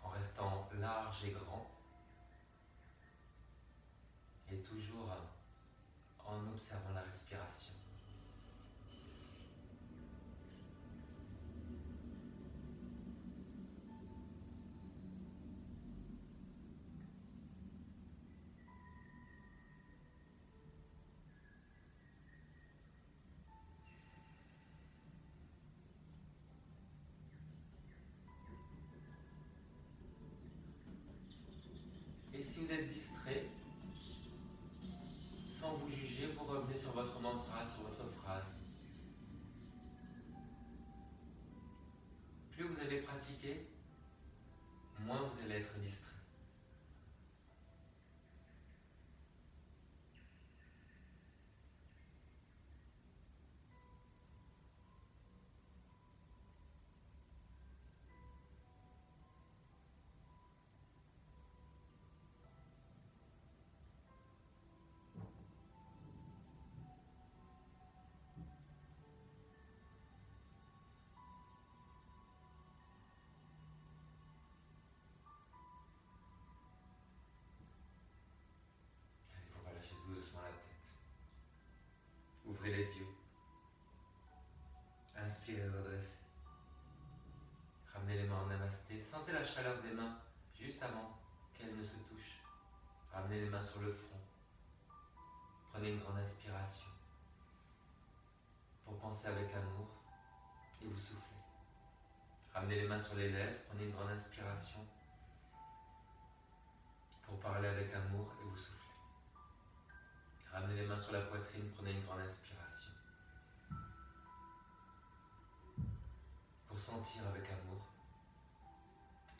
en restant large et grand. Et toujours en observant la respiration. Et si vous êtes distrait, sans vous juger, vous revenez sur votre mantra, sur votre phrase. Plus vous allez pratiquer, moins vous allez être distrait. Allez, vous relâchez tout doucement la tête. Ouvrez les yeux. Inspirez, redressez. Ramenez les mains en namasté. Sentez la chaleur des mains juste avant qu'elles ne se touchent. Ramenez les mains sur le front. Prenez une grande inspiration pour penser avec amour et vous soufflez. Ramenez les mains sur les lèvres, prenez une grande inspiration pour parler avec amour et vous soufflez. Ramenez les mains sur la poitrine, prenez une grande inspiration pour sentir avec amour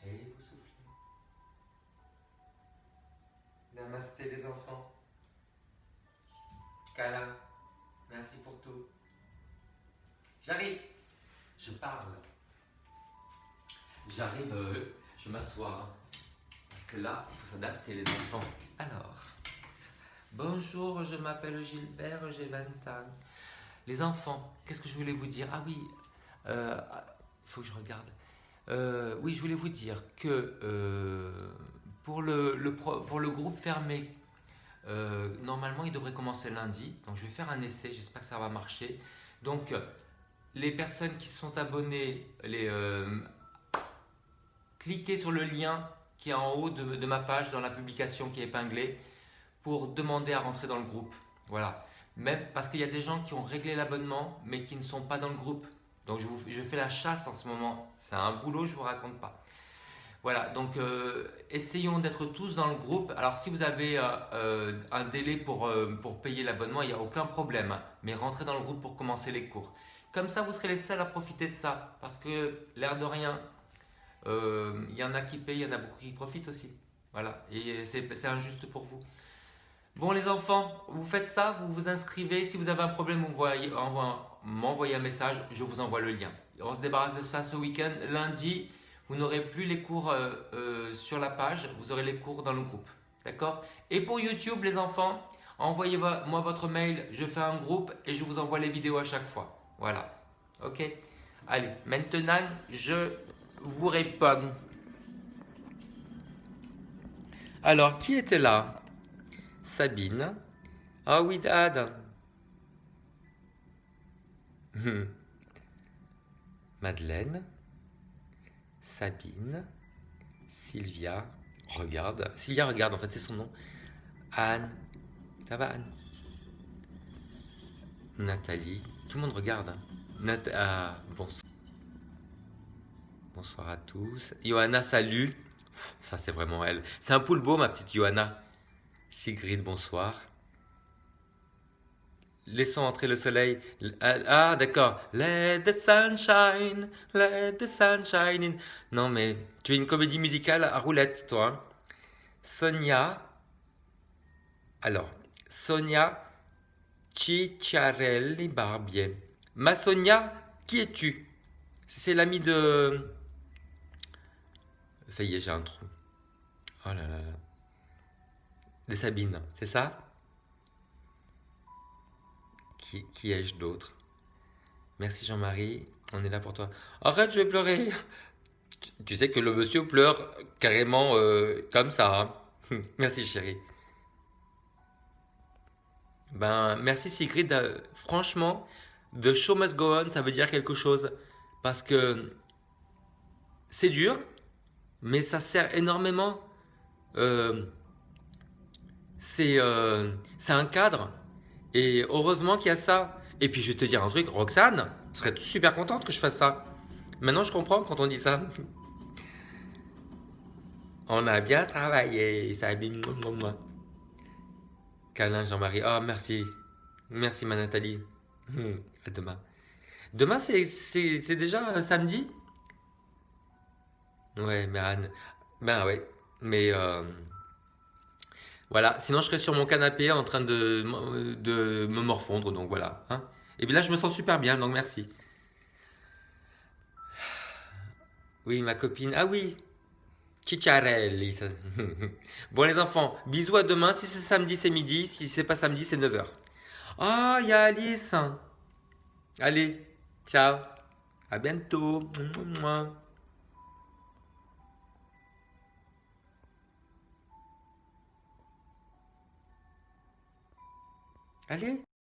et vous soufflez. Namasté les enfants. Câlin. Merci pour tout. J'arrive. Je parle. J'arrive, je m'assois. Parce que là, il faut s'adapter les enfants. Alors, bonjour, je m'appelle Gilbert, j'ai 20 ans. Les enfants, qu'est-ce que je voulais vous dire? Ah oui, il faut que je regarde. Oui, je voulais vous dire que pour le groupe fermé, normalement, il devrait commencer lundi. Donc, je vais faire un essai. J'espère que ça va marcher. Donc, les personnes qui sont abonnées, cliquez sur le lien qui est en haut de ma page dans la publication qui est épinglée pour demander à rentrer dans le groupe. Voilà. Même parce qu'il y a des gens qui ont réglé l'abonnement mais qui ne sont pas dans le groupe. Donc, je fais la chasse en ce moment. C'est un boulot, je ne vous raconte pas. Voilà, donc essayons d'être tous dans le groupe. Alors si vous avez un délai pour payer l'abonnement, il n'y a aucun problème. Mais rentrez dans le groupe pour commencer les cours. Comme ça, vous serez les seuls à profiter de ça. Parce que l'air de rien, il y en a qui payent, il y en a beaucoup qui profitent aussi. Voilà, et c'est injuste pour vous. Bon les enfants, vous faites ça, vous vous inscrivez. Si vous avez un problème, m'envoyez un message, je vous envoie le lien. On se débarrasse de ça ce week-end. Lundi, vous n'aurez plus les cours sur la page, vous aurez les cours dans le groupe. D'accord? Et pour YouTube, les enfants, envoyez-moi votre mail, je fais un groupe et je vous envoie les vidéos à chaque fois. Voilà. Ok? Allez, maintenant, je vous réponds. Alors, qui était là? Sabine. Ah oui, Dad. Madeleine. Sabine, Sylvia, regarde. Sylvia regarde, en fait, c'est son nom. Anne, ça va Anne? Nathalie, tout le monde regarde. Bonsoir. Bonsoir à tous. Johanna, salut. Ça, c'est vraiment elle. C'est un poulpeau, ma petite Johanna. Sigrid, bonsoir. Laissons entrer le soleil. Ah, d'accord. Let the sunshine, let the sunshine in. Non, mais tu es une comédie musicale à roulette, toi. Hein. Sonia. Alors, Sonia Cicciarelli Barbier. Ma Sonia, qui es-tu? C'est l'ami de. Ça y est, j'ai un trou. Oh là là là. De Sabine, c'est ça? Qui ai-je d'autre? Merci Jean-Marie, on est là pour toi. Arrête, je vais pleurer. Tu sais que le monsieur pleure carrément comme ça. Hein. Merci chérie. Ben, merci Sigrid. Franchement, The Show Must Go On, ça veut dire quelque chose. Parce que c'est dur, mais ça sert énormément. C'est un cadre. Et heureusement qu'il y a ça. Et puis je vais te dire un truc, Roxane serait super contente que je fasse ça. Maintenant je comprends quand on dit ça. On a bien travaillé, ça a bien. Câlin Jean-Marie. Ah merci. Merci ma Nathalie. À demain. Demain c'est déjà samedi? Ouais, mais Anne. Ben ouais. Mais voilà, sinon je serais sur mon canapé en train de me morfondre, donc voilà. Hein. Et bien là, je me sens super bien, donc merci. Oui, ma copine. Ah oui, Cicciarelli. Ça. Bon, les enfants, bisous à demain. Si c'est samedi, c'est midi. Si c'est pas samedi, c'est 9h. Ah, il y a Alice. Allez, ciao. À bientôt. Allez.